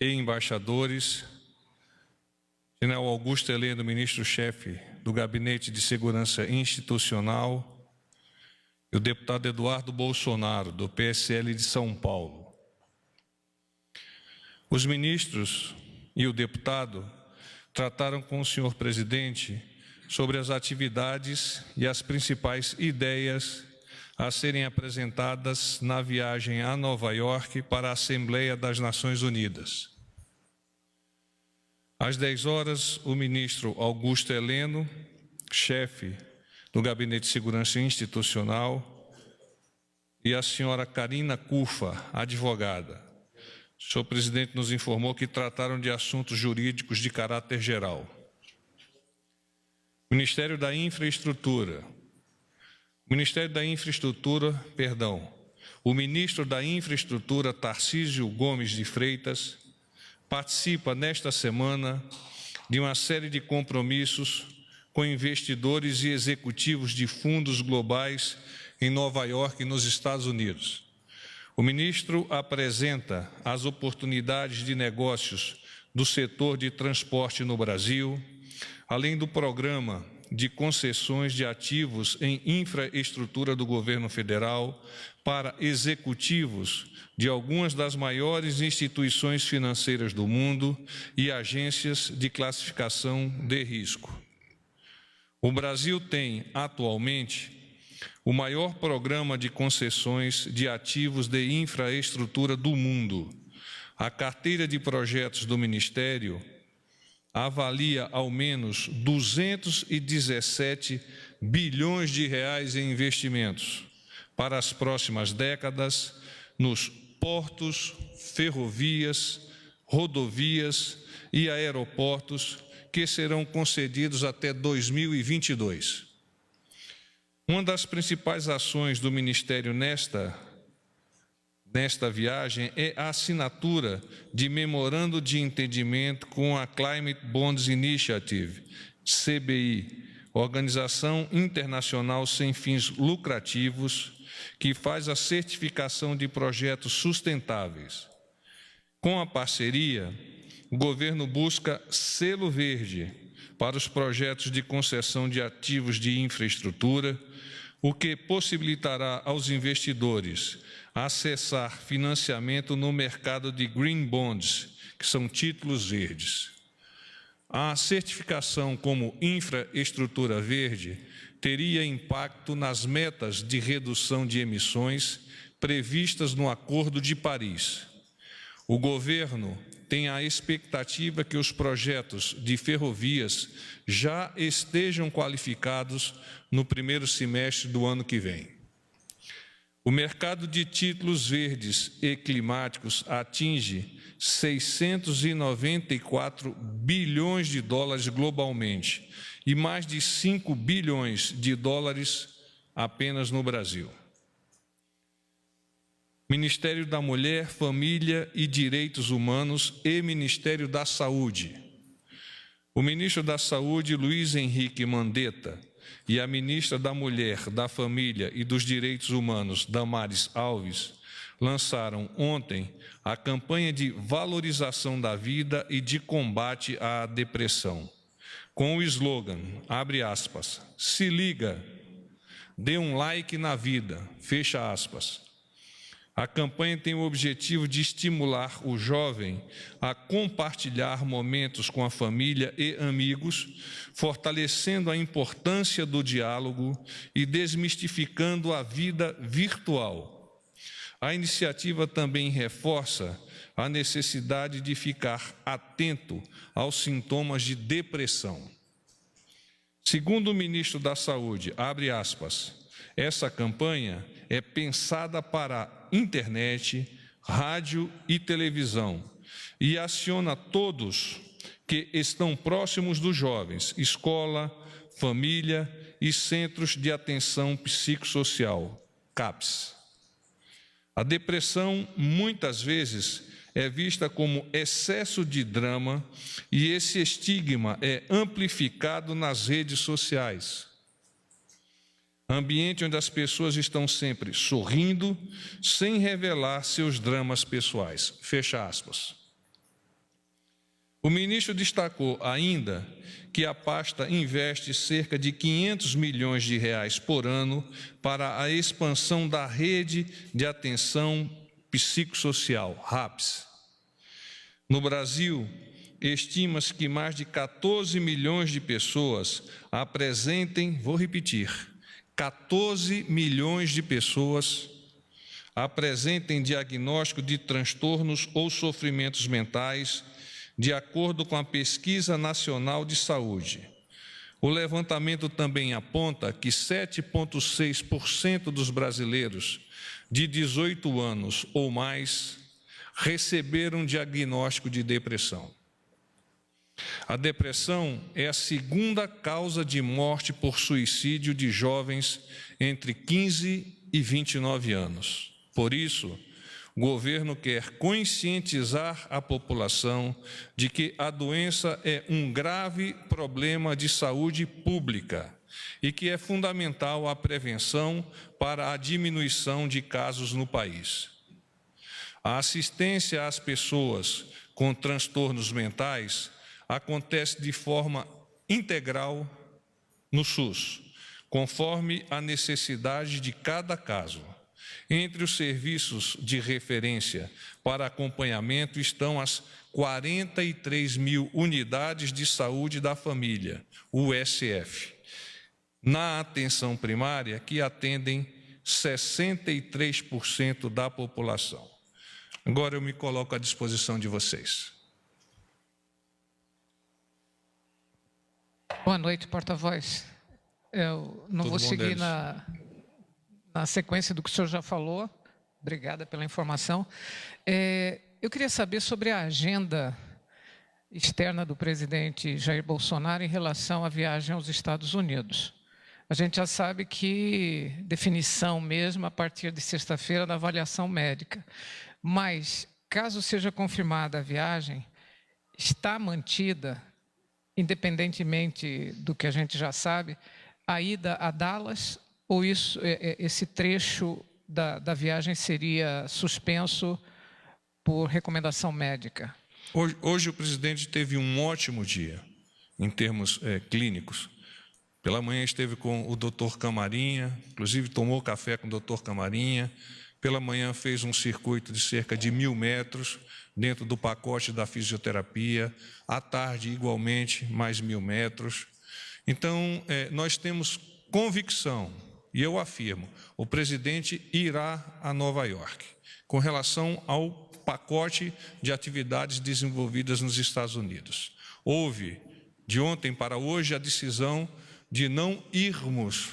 e embaixadores, General Augusto Heleno, ministro-chefe do Gabinete de Segurança Institucional, e o deputado Eduardo Bolsonaro, do PSL de São Paulo. Os ministros e o deputado trataram com o senhor presidente sobre as atividades e as principais ideias a serem apresentadas na viagem a Nova York para a Assembleia das Nações Unidas. Às 10 horas, o ministro Augusto Heleno, chefe do Gabinete de Segurança Institucional, e a senhora Karina Cufa, advogada. O senhor presidente nos informou que trataram de assuntos jurídicos de caráter geral. Ministério da Infraestrutura. O ministro da Infraestrutura, Tarcísio Gomes de Freitas, participa nesta semana de uma série de compromissos com investidores e executivos de fundos globais em Nova York, nos Estados Unidos. O ministro apresenta as oportunidades de negócios do setor de transporte no Brasil, além do programa de concessões de ativos em infraestrutura do governo federal para executivos de algumas das maiores instituições financeiras do mundo e agências de classificação de risco. O Brasil tem, atualmente, o maior programa de concessões de ativos de infraestrutura do mundo. A carteira de projetos do Ministério avalia ao menos 217 bilhões de reais em investimentos para as próximas décadas nos portos, ferrovias, rodovias e aeroportos que serão concedidos até 2022. Uma das principais ações do Ministério nesta viagem é a assinatura de memorando de entendimento com a Climate Bonds Initiative, CBI, organização internacional sem fins lucrativos, que faz a certificação de projetos sustentáveis. Com a parceria, o governo busca selo verde para os projetos de concessão de ativos de infraestrutura, o que possibilitará aos investidores acessar financiamento no mercado de Green Bonds, que são títulos verdes. A certificação como infraestrutura verde teria impacto nas metas de redução de emissões previstas no Acordo de Paris. O governo tem a expectativa que os projetos de ferrovias já estejam qualificados no primeiro semestre do ano que vem. O mercado de títulos verdes e climáticos atinge 694 bilhões de dólares globalmente e mais de 5 bilhões de dólares apenas no Brasil. Ministério da Mulher, Família e Direitos Humanos e Ministério da Saúde. O ministro da Saúde, Luiz Henrique Mandetta, e a ministra da Mulher, da Família e dos Direitos Humanos, Damares Alves, lançaram ontem a campanha de valorização da vida e de combate à depressão, com o slogan, abre aspas, se liga, dê um like na vida, fecha aspas. A campanha tem o objetivo de estimular o jovem a compartilhar momentos com a família e amigos, fortalecendo a importância do diálogo e desmistificando a vida virtual. A iniciativa também reforça a necessidade de ficar atento aos sintomas de depressão. Segundo o ministro da Saúde, abre aspas, essa campanha é pensada para internet, rádio e televisão e aciona todos que estão próximos dos jovens, escola, família e centros de atenção psicossocial, CAPS. A depressão, muitas vezes, é vista como excesso de drama e esse estigma é amplificado nas redes sociais. Ambiente onde as pessoas estão sempre sorrindo, sem revelar seus dramas pessoais. Fecha aspas. O ministro destacou ainda que a pasta investe cerca de 500 milhões de reais por ano para a expansão da rede de atenção psicossocial, RAPS. No Brasil, estima-se que mais de 14 milhões de pessoas apresentem, vou repetir, 14 milhões de pessoas apresentem diagnóstico de transtornos ou sofrimentos mentais, de acordo com a Pesquisa Nacional de Saúde. O levantamento também aponta que 7,6% dos brasileiros de 18 anos ou mais receberam diagnóstico de depressão. A depressão é a segunda causa de morte por suicídio de jovens entre 15 e 29 anos. Por isso, o governo quer conscientizar a população de que a doença é um grave problema de saúde pública e que é fundamental a prevenção para a diminuição de casos no país. A assistência às pessoas com transtornos mentais acontece de forma integral no SUS, conforme a necessidade de cada caso. Entre os serviços de referência para acompanhamento estão as 43 mil unidades de saúde da família, USF, na atenção primária, que atendem 63% da população. Agora eu me coloco à disposição de vocês. Boa noite, porta-voz. Eu não vou seguir na sequência do que o senhor já falou. Obrigada pela informação. Eu queria saber sobre a agenda externa do presidente Jair Bolsonaro em relação à viagem aos Estados Unidos. A gente já sabe que definição mesmo a partir de sexta-feira da avaliação médica. Mas, caso seja confirmada a viagem, está mantida, independentemente do que a gente já sabe, a ida a Dallas, ou esse trecho da viagem seria suspenso por recomendação médica? Hoje o presidente teve um ótimo dia, em termos clínicos. Pela manhã esteve com o doutor Camarinha, inclusive tomou café com o doutor Camarinha. Pela manhã fez um circuito de cerca de 1.000 metros, dentro do pacote da fisioterapia. À tarde, igualmente, mais 1.000 metros. Então, nós temos convicção, e eu afirmo, o presidente irá a Nova York, com relação ao pacote de atividades desenvolvidas nos Estados Unidos. Houve, de ontem para hoje, a decisão de não irmos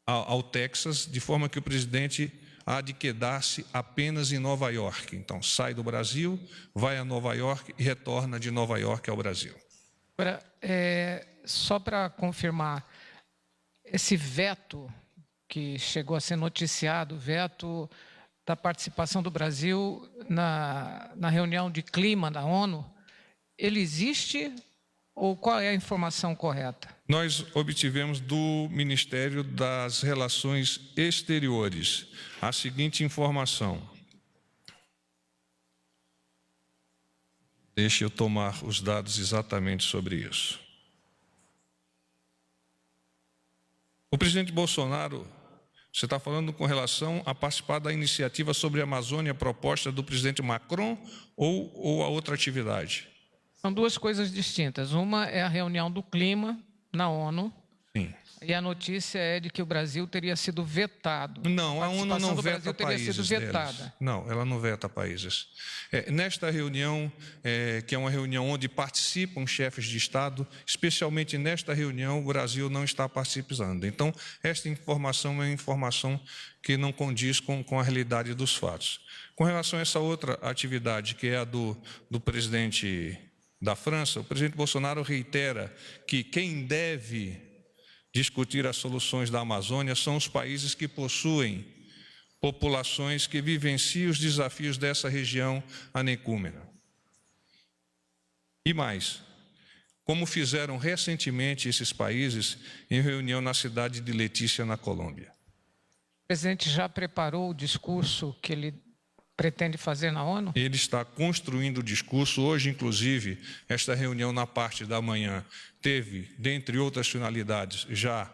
ao Texas, de forma que o presidente há de quedar-se apenas em Nova York. Então, sai do Brasil, vai a Nova York e retorna de Nova York ao Brasil. Agora, só para confirmar, esse veto que chegou a ser noticiado, o veto da participação do Brasil na reunião de clima da ONU, ele existe ou qual é a informação correta? Nós obtivemos do Ministério das Relações Exteriores a seguinte informação. Deixe eu tomar os dados exatamente sobre isso. O presidente Bolsonaro, você está falando com relação a participar da iniciativa sobre a Amazônia proposta do presidente Macron ou a outra atividade? São duas coisas distintas. Uma é a reunião do clima na ONU. Sim. E a notícia é de que o Brasil teria sido vetado. Não, a ONU não veta países deles. Não, ela não veta países. Nesta reunião, que é uma reunião onde participam chefes de Estado, especialmente nesta reunião, o Brasil não está participando. Então, esta informação é uma informação que não condiz com a realidade dos fatos. Com relação a essa outra atividade, que é a do presidente da França, o presidente Bolsonaro reitera que quem deve discutir as soluções da Amazônia são os países que possuem populações que vivenciam os desafios dessa região anencúmena. E mais, como fizeram recentemente esses países em reunião na cidade de Letícia, na Colômbia. O presidente já preparou o discurso que ele pretende fazer na ONU? Ele está construindo o discurso. Hoje, inclusive, esta reunião na parte da manhã teve, dentre outras finalidades, já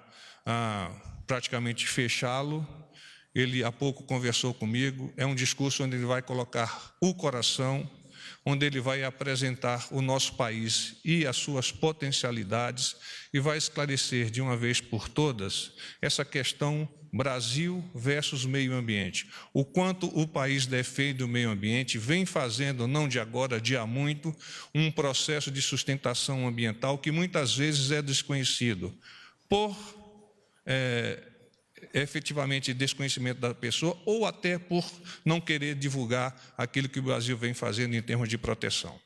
praticamente fechá-lo. Ele há pouco conversou comigo. É um discurso onde ele vai colocar o coração, onde ele vai apresentar o nosso país e as suas potencialidades e vai esclarecer de uma vez por todas essa questão Brasil versus meio ambiente. O quanto o país defende o meio ambiente, vem fazendo, não de agora, de há muito, um processo de sustentação ambiental que muitas vezes é desconhecido por efetivamente desconhecimento da pessoa ou até por não querer divulgar aquilo que o Brasil vem fazendo em termos de proteção.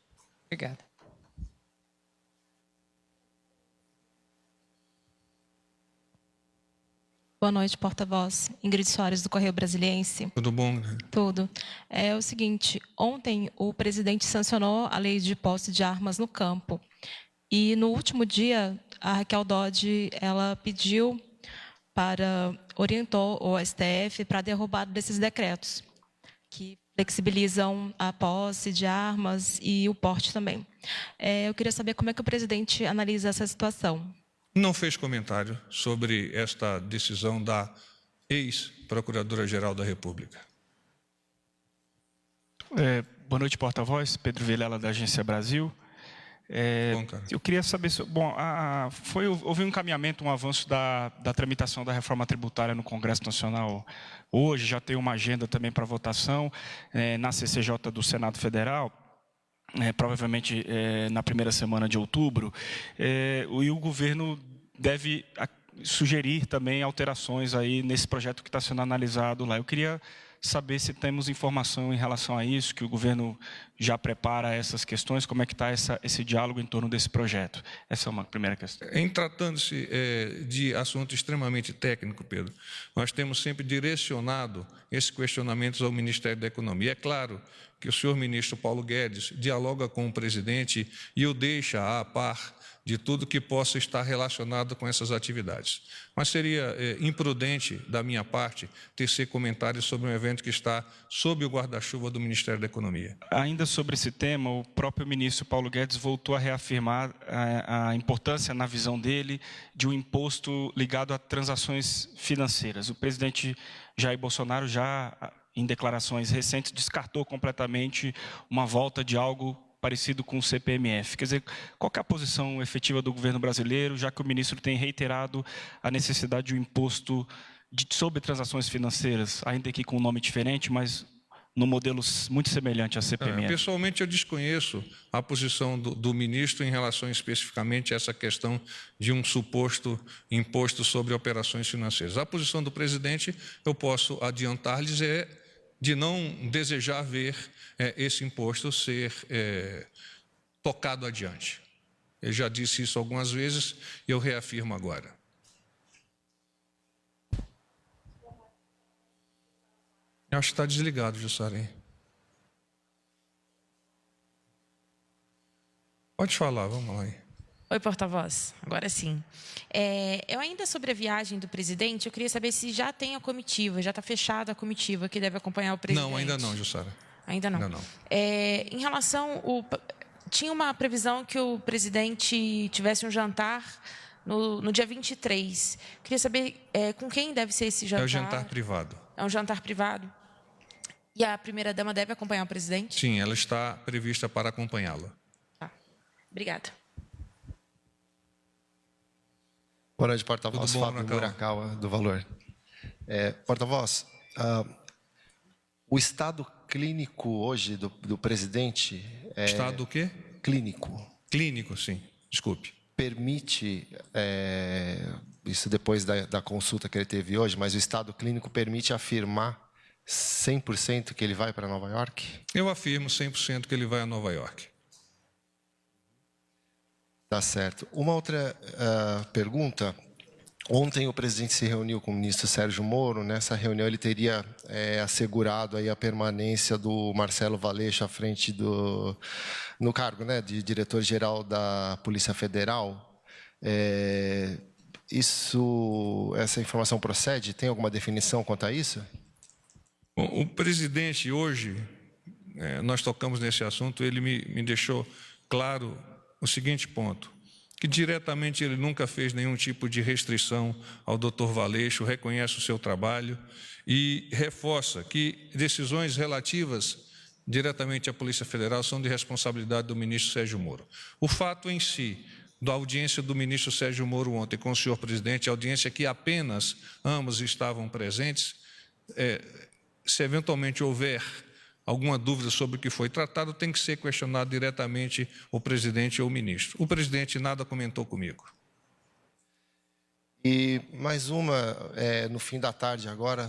Obrigada. Boa noite, porta-voz. Ingrid Soares, do Correio Brasiliense. Tudo bom? Tudo. É o seguinte, ontem o presidente sancionou a lei de posse de armas no campo. E no último dia, a Raquel Dodge, ela orientou o STF para a derrubada desses decretos, que flexibilizam a posse de armas e o porte também. Eu queria saber como é que o presidente analisa essa situação. Não fez comentário sobre esta decisão da ex-procuradora-geral da República. Boa noite, porta-voz. Pedro Vilela, da Agência Brasil. Bom, cara. Eu queria saber... houve um encaminhamento, um avanço da tramitação da reforma tributária no Congresso Nacional. Hoje já tem uma agenda também para votação na CCJ do Senado Federal. Provavelmente na primeira semana de outubro, e o governo deve sugerir também alterações aí nesse projeto que está sendo analisado lá. Eu queria saber se temos informação em relação a isso, que o governo já prepara essas questões, como é que está esse diálogo em torno desse projeto. Essa é uma primeira questão. Em tratando-se de assunto extremamente técnico, Pedro, nós temos sempre direcionado esses questionamentos ao Ministério da Economia. É claro que o senhor ministro Paulo Guedes dialoga com o presidente e o deixa a par de tudo que possa estar relacionado com essas atividades. Mas seria imprudente da minha parte tecer comentários sobre um evento que está sob o guarda-chuva do Ministério da Economia. Ainda sobre esse tema, o próprio ministro Paulo Guedes voltou a reafirmar a importância, na visão dele, de um imposto ligado a transações financeiras. O presidente Jair Bolsonaro já, em declarações recentes, descartou completamente uma volta de algo parecido com o CPMF. Quer dizer, qual que é a posição efetiva do governo brasileiro, já que o ministro tem reiterado a necessidade de um imposto sobre transações financeiras, ainda que com um nome diferente, mas num modelo muito semelhante à CPMF? Pessoalmente, eu desconheço a posição do ministro em relação especificamente a essa questão de um suposto imposto sobre operações financeiras. A posição do presidente, eu posso adiantar-lhes, de não desejar ver esse imposto ser tocado adiante. Ele já disse isso algumas vezes e eu reafirmo agora. Eu acho que está desligado, Jussarém. Pode falar, vamos lá aí. Oi, porta-voz. Agora sim. Eu ainda sobre a viagem do presidente, eu queria saber se já tem a comitiva, já está fechada a comitiva que deve acompanhar o presidente. Não, ainda não, Jussara. Ainda não. Ainda não. Em relação... Tinha uma previsão que o presidente tivesse um jantar no dia 23. Queria saber com quem deve ser esse jantar. É o jantar privado. É um jantar privado. E a primeira-dama deve acompanhar o presidente? Sim, ela está prevista para acompanhá-lo. Tá. Obrigada. Boa noite, porta-voz. Tudo bom, Fábio Nakawa? Murakawa, do Valor. Porta-voz, o estado clínico hoje do presidente... Estado do quê? Clínico. Clínico, sim. Desculpe. Permite, isso depois da consulta que ele teve hoje, mas o estado clínico permite afirmar 100% que ele vai para Nova York? Eu afirmo 100% que ele vai a Nova York. Tá certo. Uma outra pergunta. Ontem o presidente se reuniu com o ministro Sérgio Moro. Nessa reunião ele teria assegurado aí a permanência do Marcelo Valeixo à frente no cargo, né, de diretor-geral da Polícia Federal. Essa informação procede? Tem alguma definição quanto a isso? Bom, O presidente hoje, nós tocamos nesse assunto, ele me deixou claro o seguinte ponto, que diretamente ele nunca fez nenhum tipo de restrição ao Dr. Valeixo, reconhece o seu trabalho e reforça que decisões relativas diretamente à Polícia Federal são de responsabilidade do ministro Sérgio Moro. O fato em si, da audiência do ministro Sérgio Moro ontem com o senhor presidente, audiência que apenas ambos estavam presentes, se eventualmente houver alguma dúvida sobre o que foi tratado, tem que ser questionado diretamente o presidente ou o ministro. O presidente nada comentou comigo. E mais uma, no fim da tarde agora,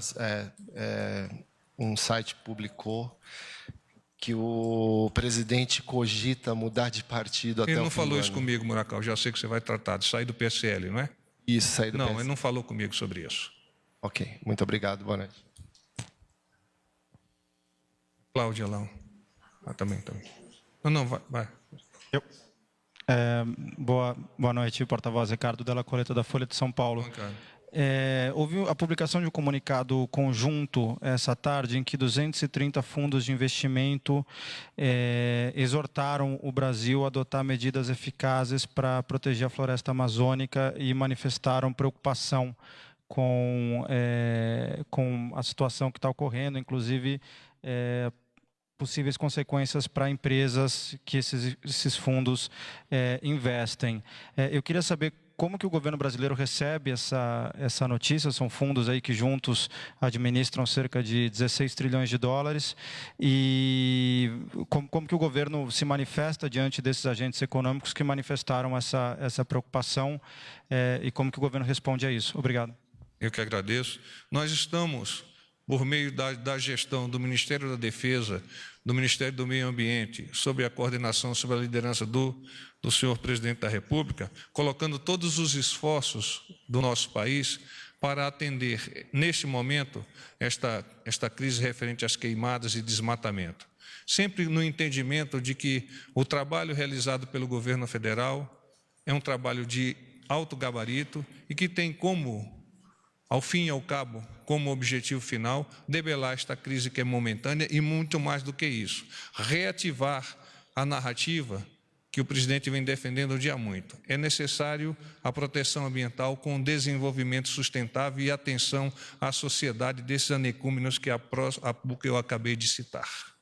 um site publicou que o presidente cogita mudar de partido até o fim do ano. Ele não falou isso comigo, Muracal, já sei que você vai tratar de sair do PSL, não é? Isso, sair do PSL. Não, ele não falou comigo sobre isso. Ok, muito obrigado, boa noite. Cláudia lá. Também. Não, vai. Boa noite, porta-voz Ricardo Della Coleta, da Folha de São Paulo. Houve a publicação de um comunicado conjunto essa tarde em que 230 fundos de investimento exortaram o Brasil a adotar medidas eficazes para proteger a floresta amazônica e manifestaram preocupação com a situação que está ocorrendo, inclusive possíveis consequências para empresas que esses fundos investem. Eu queria saber como que o governo brasileiro recebe essa notícia. São fundos aí que juntos administram cerca de 16 trilhões de dólares. E como que o governo se manifesta diante desses agentes econômicos que manifestaram essa preocupação e como que o governo responde a isso? Obrigado. Eu que agradeço. Nós estamos, por meio da gestão do Ministério da Defesa, do Ministério do Meio Ambiente, sob a coordenação, sob a liderança do senhor presidente da República, colocando todos os esforços do nosso país para atender, neste momento, esta crise referente às queimadas e desmatamento. Sempre no entendimento de que o trabalho realizado pelo governo federal é um trabalho de alto gabarito e que tem como, ao fim e ao cabo, como objetivo final, debelar esta crise que é momentânea e muito mais do que isso, reativar a narrativa que o presidente vem defendendo há muito. É necessário a proteção ambiental com desenvolvimento sustentável e atenção à sociedade desses anecúmenos que eu acabei de citar.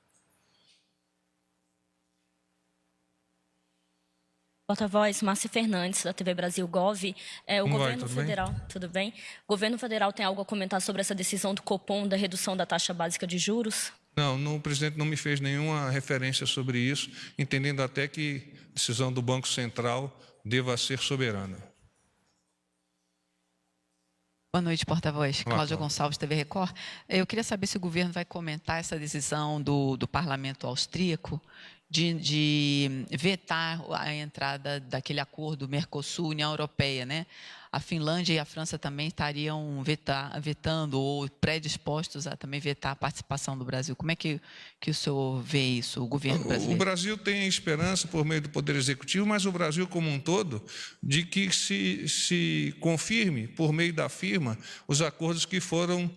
Porta-voz, Márcia Fernandes, da TV Brasil Gov. O governo federal, tudo bem? O governo federal tem algo a comentar sobre essa decisão do Copom da redução da taxa básica de juros? Não, o presidente não me fez nenhuma referência sobre isso, entendendo até que a decisão do Banco Central deva ser soberana. Boa noite, porta-voz. Cláudia Gonçalves, TV Record. Eu queria saber se o governo vai comentar essa decisão do parlamento austríaco de vetar a entrada daquele acordo Mercosul-União Europeia, né? A Finlândia e a França também estariam vetando ou predispostos a também vetar a participação do Brasil. Como é que o senhor vê isso, o governo brasileiro? O Brasil tem esperança, por meio do Poder Executivo, mas o Brasil como um todo, de que se confirme, por meio da firma, os acordos que foram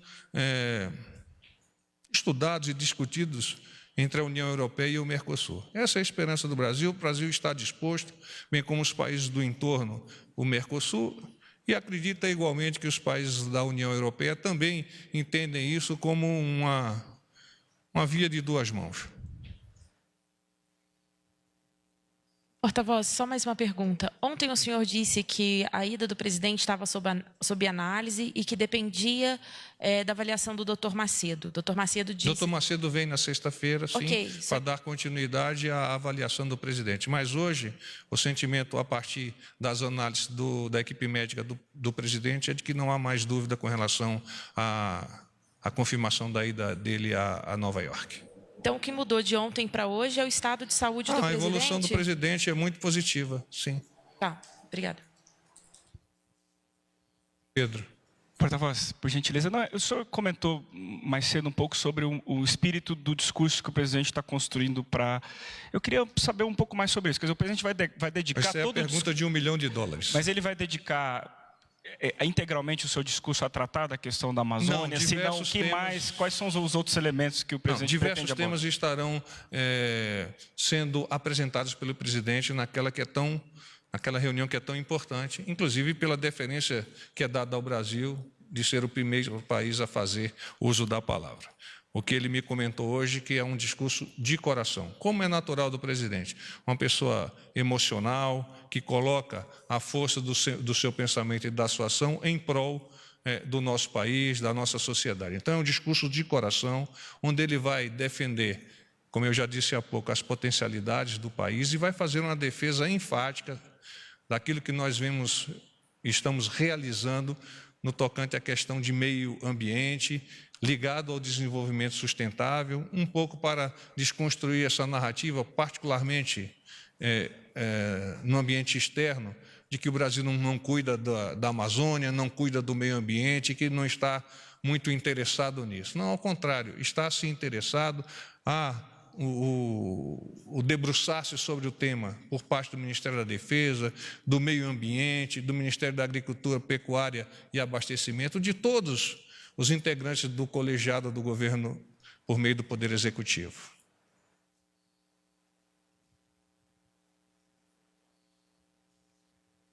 estudados e discutidos entre a União Europeia e o Mercosul. Essa é a esperança do Brasil. O Brasil está disposto, bem como os países do entorno, o Mercosul, e acredita igualmente que os países da União Europeia também entendem isso como uma via de duas mãos. Porta-voz, só mais uma pergunta. Ontem o senhor disse que a ida do presidente estava sob análise e que dependia da avaliação do doutor Macedo. Doutor Macedo disse... Doutor Macedo vem na sexta-feira, sim, para dar continuidade à avaliação do presidente. Mas hoje, o sentimento a partir das análises da equipe médica do presidente é de que não há mais dúvida com relação à confirmação da ida dele a Nova York. Então, o que mudou de ontem para hoje é o estado de saúde do presidente? A evolução do presidente é muito positiva, sim. Tá, obrigada. Pedro. Porta-voz, por gentileza. O senhor comentou mais cedo um pouco sobre o espírito do discurso que o presidente está construindo para... Eu queria saber um pouco mais sobre isso. Quer dizer, o presidente vai dedicar... Essa é a pergunta de $1 milhão. Mas ele vai dedicar integralmente o seu discurso a tratar da questão da Amazônia? Se não, quais são os outros elementos que o presidente pretende abordar? Diversos temas estarão sendo apresentados pelo presidente naquela reunião que é tão importante, inclusive pela deferência que é dada ao Brasil de ser o primeiro país a fazer uso da palavra. O que ele me comentou hoje, que é um discurso de coração, como é natural do presidente. Uma pessoa emocional, que coloca a força do seu pensamento e da sua ação em prol do nosso país, da nossa sociedade. Então, é um discurso de coração, onde ele vai defender, como eu já disse há pouco, as potencialidades do país e vai fazer uma defesa enfática daquilo que nós estamos realizando no tocante à questão de meio ambiente, ligado ao desenvolvimento sustentável, um pouco para desconstruir essa narrativa, particularmente no ambiente externo, de que o Brasil não cuida da Amazônia, não cuida do meio ambiente, que não está muito interessado nisso. Não, ao contrário, está se interessado o debruçar-se sobre o tema por parte do Ministério da Defesa, do Meio Ambiente, do Ministério da Agricultura, Pecuária e Abastecimento, de todos os integrantes do colegiado do governo por meio do Poder Executivo.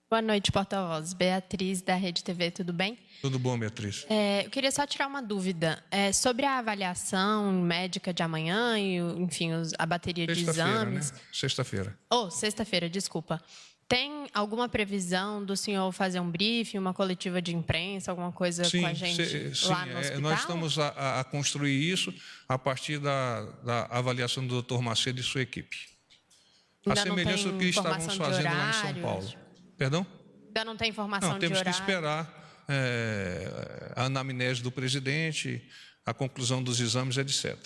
Boa noite, porta-voz. Beatriz, da Rede TV, tudo bem? Tudo bom, Beatriz. Eu queria só tirar uma dúvida. Sobre a avaliação médica de amanhã e, enfim, a bateria de exames... Né? Sexta-feira. Sexta-feira, desculpa. Tem alguma previsão do senhor fazer um briefing, uma coletiva de imprensa, alguma coisa com a gente lá no hospital? Nós estamos a construir isso a partir da avaliação do Dr. Macedo e sua equipe. A semelhança do que estávamos fazendo lá em São Paulo. Perdão? Ainda não tem informação de horário? Temos que esperar a anamnese do presidente, a conclusão dos exames, etc.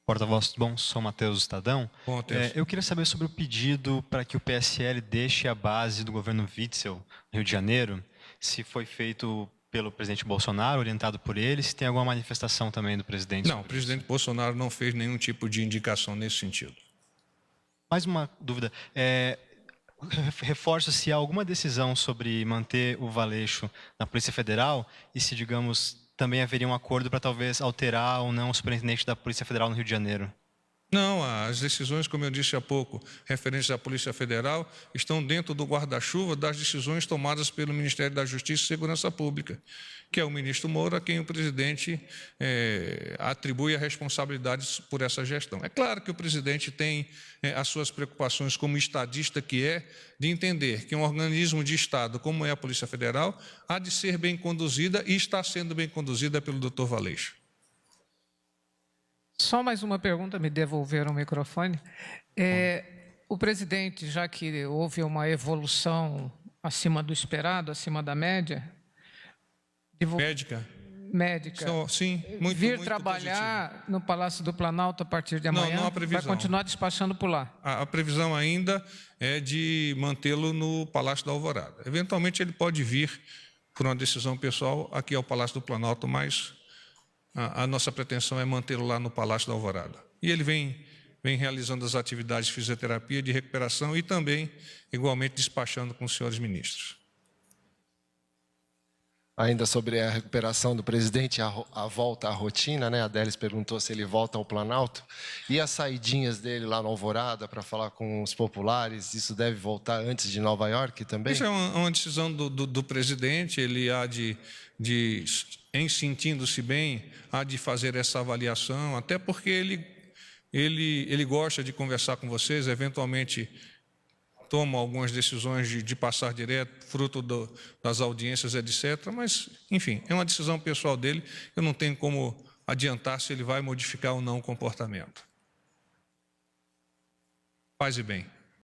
Porta-voz, tudo bom? Sou Matheus do Estadão. Bom, Matheus. Eu queria saber sobre o pedido para que o PSL deixe a base do governo Witzel, no Rio de Janeiro, se foi feito pelo presidente Bolsonaro, orientado por ele, se tem alguma manifestação também do presidente. Não, o presidente Bolsonaro não fez nenhum tipo de indicação nesse sentido. Mais uma dúvida. Reforço se há alguma decisão sobre manter o Valeixo na Polícia Federal e se, digamos, também haveria um acordo para talvez alterar ou não o superintendente da Polícia Federal no Rio de Janeiro. Não, as decisões, como eu disse há pouco, referentes à Polícia Federal, estão dentro do guarda-chuva das decisões tomadas pelo Ministério da Justiça e Segurança Pública, que é o ministro Moura, a quem o presidente atribui a responsabilidade por essa gestão. É claro que o presidente tem as suas preocupações como estadista que é, de entender que um organismo de Estado, como é a Polícia Federal, há de ser bem conduzida e está sendo bem conduzida pelo Dr. Valeixo. Só mais uma pergunta, me devolveram o microfone. O presidente, já que houve uma evolução acima do esperado, acima da média... Médica. Sim, muito vir trabalhar positivo no Palácio do Planalto a partir de amanhã? Não há previsão. Vai continuar despachando por lá? A previsão ainda é de mantê-lo no Palácio da Alvorada. Eventualmente ele pode vir, por uma decisão pessoal, aqui ao Palácio do Planalto, mas a nossa pretensão é mantê-lo lá no Palácio da Alvorada. E ele vem realizando as atividades de fisioterapia, de recuperação e também, igualmente, despachando com os senhores ministros. Ainda sobre a recuperação do presidente, a volta à rotina, né? A Délis perguntou se ele volta ao Planalto. E as saidinhas dele lá no Alvorada para falar com os populares, isso deve voltar antes de Nova York também? Isso é uma decisão do presidente, ele há em sentindo-se bem, há de fazer essa avaliação, até porque ele gosta de conversar com vocês, eventualmente toma algumas decisões de passar direto, fruto das audiências, etc. Mas, enfim, é uma decisão pessoal dele, eu não tenho como adiantar se ele vai modificar ou não o comportamento. Paz e bem.